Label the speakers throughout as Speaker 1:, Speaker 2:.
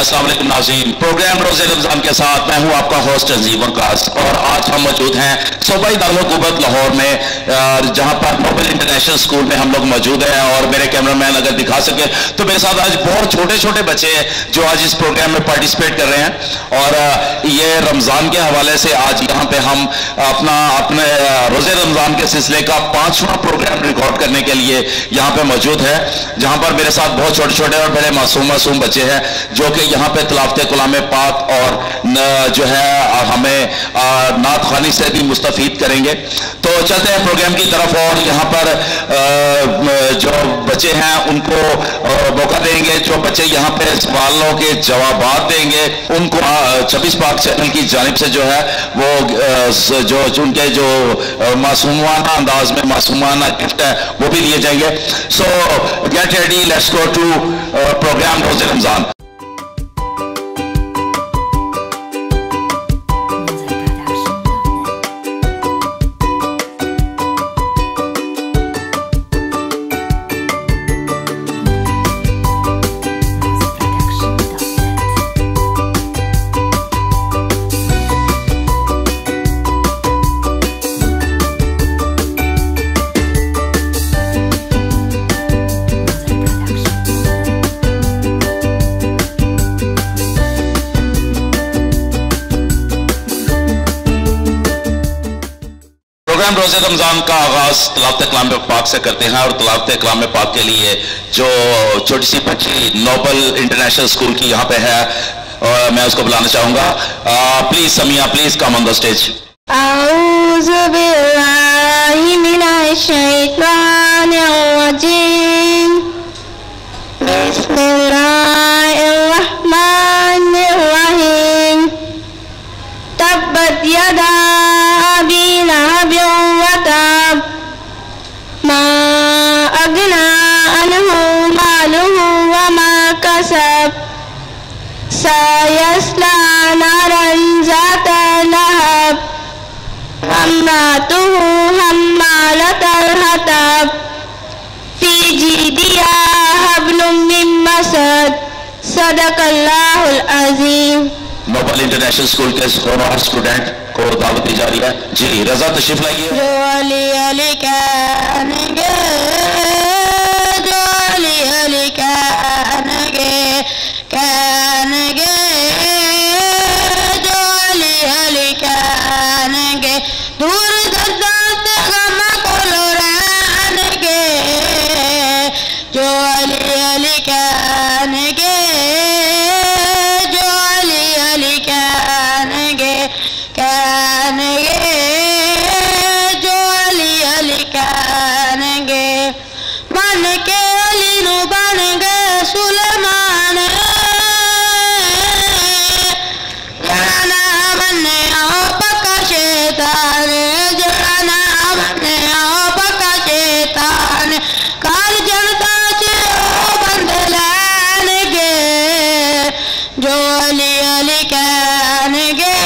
Speaker 1: अस्सलाम वालेकुम नाज़रीन, प्रोग्राम रोज़े रमज़ान के साथ मैं हूँ आपका होस्ट अजीम वकास और आज हम मौजूद हैं सूबाई दारुल-हुकूमत लाहौर में, जहाँ पर नोबल इंटरनेशनल स्कूल में हम लोग मौजूद हैं। और मेरे कैमरामैन अगर दिखा सके तो मेरे साथ आज बहुत छोटे छोटे बच्चे हैं जो आज इस प्रोग्राम में पार्टिसिपेट कर रहे हैं। और ये रमज़ान के हवाले से आज यहाँ पे हम अपने रोज़े रमज़ान के सिलसिले का 5वां प्रोग्राम रिकॉर्ड करने के लिए यहाँ पे मौजूद है, जहाँ पर मेरे साथ बहुत छोटे छोटे और बड़े मासूम बच्चे हैं जो कि यहाँ पे तिलावत कलाम पाक और जो है हमें नात ख़्वानी से भी मुस्तफ़ीद करेंगे। तो चलते हैं प्रोग्राम की तरफ और यहाँ पर जो बच्चे हैं उनको मौका देंगे। जो बच्चे यहाँ पे सवालों के जवाबात देंगे उनको 26 पाक चैनल की जानिब से जो है वो जो उनके जो मासूमाना अंदाज में मासूमाना गिफ्ट है वो भी दिए जाएंगे। So get ready, let's go to program रोज़े रमज़ान। रोज़े रमज़ान का आगाज़ तिलावत कलाम पाक से करते हैं और तिलावत कलाम पाक के लिए जो छोटी सी बच्ची नोबल इंटरनेशनल स्कूल की यहाँ पे है मैं उसको बुलाना चाहूँगा। Please Samiya, please come on the stage.
Speaker 2: अऊज़ु बिल्लाहि मिनश शैतानिर रजीम, बिस्मिल्लाहिर रहमानिर रहीम, तब्बत यदा अबी लहबिन व तब, मा अगना अन्हु मालुहु व मा कसब, सयस्ला नारन ज़ाता लहब, वम्रातुहु हम्मालतल हतब, फी जीदिहा हब्लुम मिन मसद, सदक़ल्लाहुल अज़ीम।
Speaker 1: नोबल इंटरनेशनल स्कूल के होनहार स्टूडेंट को दावत दी जा रही है। जी रजा तशरीफ लाइए।
Speaker 2: जो अली अली कहनेंगे, जो अली अली कहनेंगे, कहनेंगे, जो अली अली कहनेंगे, दूर दर्द से गम को लुढ़ानेंगे, जो अली अली कहनेंगे, जो अली अली कहनेंगे, कहनेंगे, जो अली अली कहनेंगे, मन के अली नु बन गए सुलेमान, जाना मन्ने आओ पक्का शैतान, जाना मन्ने आओ पक्का शैतान, काल जनता से ओ बंद लानेंगे, जो अली अली कहनेंगे,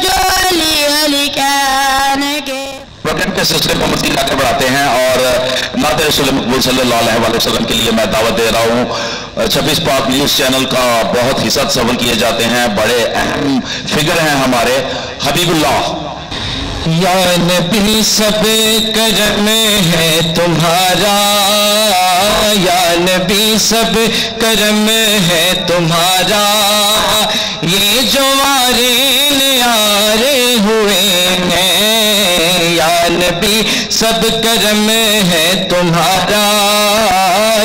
Speaker 2: जो अली अली कहनेंगे।
Speaker 1: प्रोग्राम के सिलसिले को मज़ीद आगे बढ़ाते हैं और नाते रसूल मक़बूल सल्लल्लाहु अलैहि वसल्लम के लिए मैं दावत दे रहा हूँ। 26 पाक न्यूज़ चैनल का बहुत हिस्सा सवाल किए जाते हैं, बड़े अहम फिगर हैं हमारे हबीबुल्लाह।
Speaker 3: या नबी सब करम है तुम्हारा, या नबी सब करम है तुम्हारा, ये जो वारे न्यारे हुए हैं, या नबी सब करम है तुम्हारा,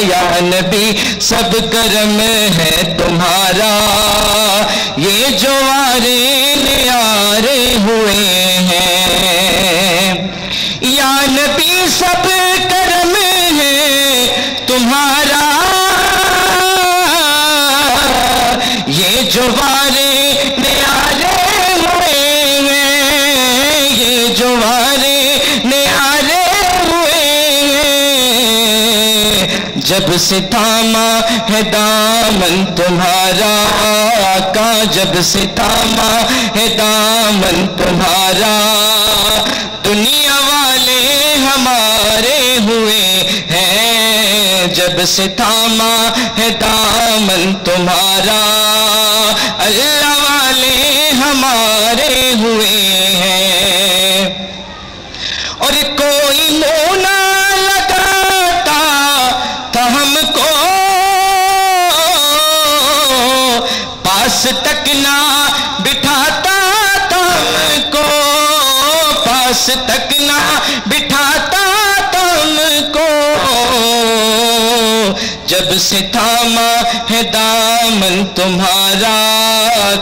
Speaker 3: या नबी सब करम है तुम्हारा, ये जो वारे न्यारे हुए हैं, या नबी सब करम है तुम्हारा, ये जो वारे न्यारे हुए हैं, ये जो वारे न्यारे हुए हैं, जब से थामा है दामन तुम्हारा आका, जब से थामा है दामन तुम्हारा, दुनिया वाले हमारे हुए हैं, جب سے تھاما ہے دامن تمہارا اللہ والے ہمارے ہوئے ہیں اور کوئی منہ نہ لگاتا تھا ہم کو پاس تک نہ بٹھاتا تھا ہم کو پاس تک نہ بٹھاتا تھا ہم کو جب سے تھاما ہے دامن تمہارا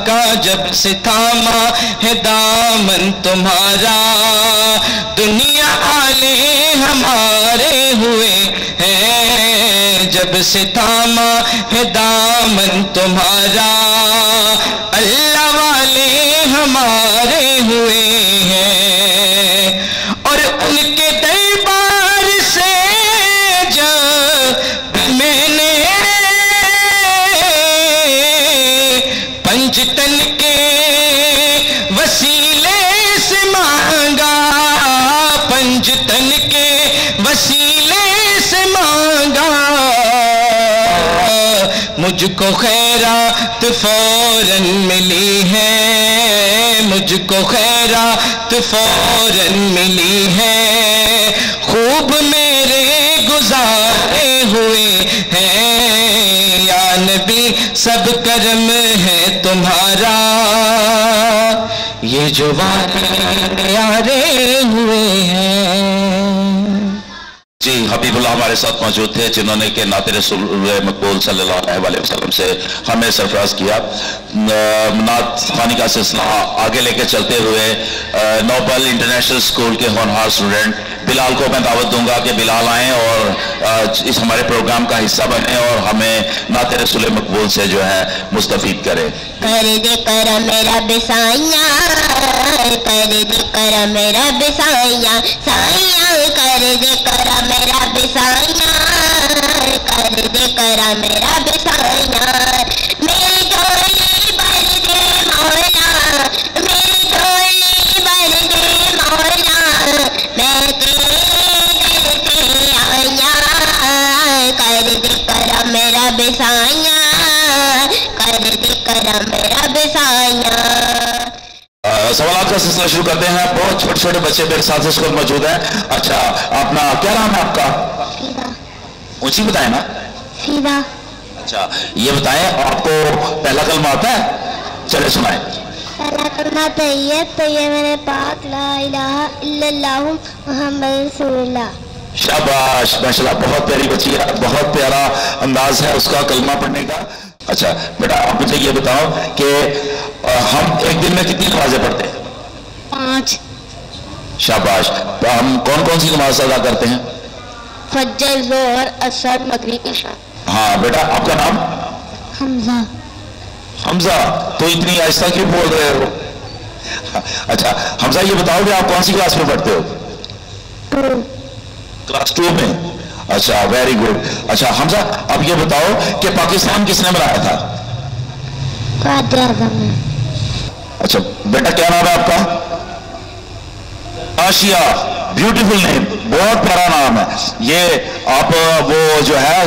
Speaker 3: کا جب سے تھاما ہے دامن تمہارا دنیا والے ہمارے ہوئے ہیں جب سے تھاما ہے دامن تمہارا اللہ والے ہمارے ہوئے ہیں اور ان کے دربار سے جب میں نے پنجتن کے وسیلے سے مانگا پنجتن کے وسیلے سے مانگا مجھ کو خیرات فوراً ملی ہے مجھ کو خیرات فوراً ملی ہے خوب میرے گزارے ہوئے ہیں یا نبی سب کرم ہے تمہارا یہ جو وعدے ہوئے ہیں
Speaker 1: جی حبیب اللہ ہمارے ساتھ موجود تھے جنہوں نے کہ نعت رسول مقبول صلی اللہ علیہ وسلم سے ہمیں سرفراز کیا نعت خوانی کا سلسلہ آگے لے کے چلتے ہوئے نوبل انٹرنیشنل اسکول کے ہونہار اسٹوڈنٹ بلال کو میں دعوت دوں گا کہ بلال آئیں اور اس ہمارے پروگرام کا حصہ بنیں اور ہمیں نعت رسول مقبول سے جو ہے مستفید کریں
Speaker 2: کر دے کرم رب سائیاں کر دے کرم رب سائیاں سائیاں کر دے کرم رب سائیاں کر دے کرم رب سائیاں میری جھولی بھر دے مولا میری جھولی بھر دے مولا میں تیرے در سے آئیاں کر دے کرم رب سائیاں کر دے کرم رب سائیاں
Speaker 1: سوالات کا سلسلہ شروع کرتے ہیں بہت چھوٹے چھوٹے بچے میرے ساتھ اس وقت موجود ہیں اچھا اپنا کیا نام ہے آپ کا
Speaker 2: فیضا
Speaker 1: اونچی بتائیں نا
Speaker 2: فیضا
Speaker 1: اچھا یہ بتائیں آپ کو پہلا کلمہ آتا ہے چلے سنائیں
Speaker 2: پہلا کلمہ طیب میرے پاک لا الہ الا اللہ محمد رسول اللہ
Speaker 1: شاباش ماشاءاللہ بہت پیاری بچی ہے بہت پیارا انداز ہے اس کا کلمہ پڑھنے کا اچھا بیٹا آپ مجھے یہ بتاؤ کہ ہم ایک دن میں کتنی نمازیں پڑھتے ہیں
Speaker 2: 5
Speaker 1: شاباش ہم کون کون سی نماز ادا کرتے ہیں
Speaker 2: فجر ظہر عصر مغرب عشاء
Speaker 1: ہاں بیٹا آپ کا نام
Speaker 2: حمزہ
Speaker 1: حمزہ تو اتنی آہستہ کیوں بول رہے ہو اچھا حمزہ یہ بتاؤ کہ آپ کون سی کلاس میں پڑھتے ہو کلاس 2 میں اچھا ویری گڈ اچھا حمزہ اب یہ بتاؤ کہ پاکستان کس نے بنایا تھا
Speaker 2: قائد اعظم نے
Speaker 1: اچھا بیٹا کیا نام ہے آپ کا آشیا بیوٹیفل نیم بہت پیارا نام ہے یہ آپ وہ جو ہے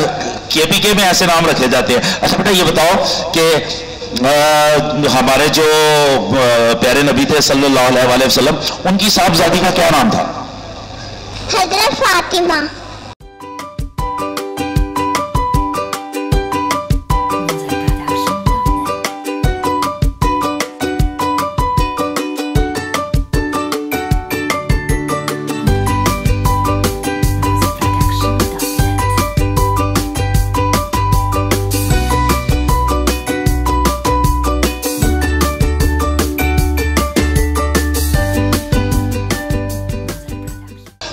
Speaker 1: KPK میں ایسے نام رکھے جاتے ہیں اچھا بیٹا یہ بتاؤ کہ ہمارے جو پیارے نبی تھے صلی اللہ علیہ وسلم ان کی صاحبزادی کا کیا نام تھا
Speaker 2: حضرت فاطمہ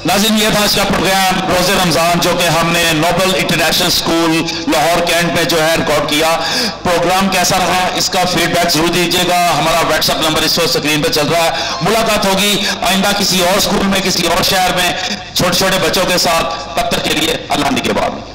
Speaker 1: ناظرین یہ تھا اس کا پروگرام روز رمضان جو کہ ہم نے Noble International School Lahore Cantt میں جو ہے ریکارڈ کیا پروگرام کیسا رہا اس کا فیڈ بیک ضرور دیجیے گا ہمارا واٹس ایپ نمبر اس وقت سکرین پہ چل رہا ہے ملاقات ہوگی آئندہ کسی اور اسکول میں کسی اور شہر میں چھوٹے چھوٹے بچوں کے ساتھ تب تک کے لیے اللہ کے بعد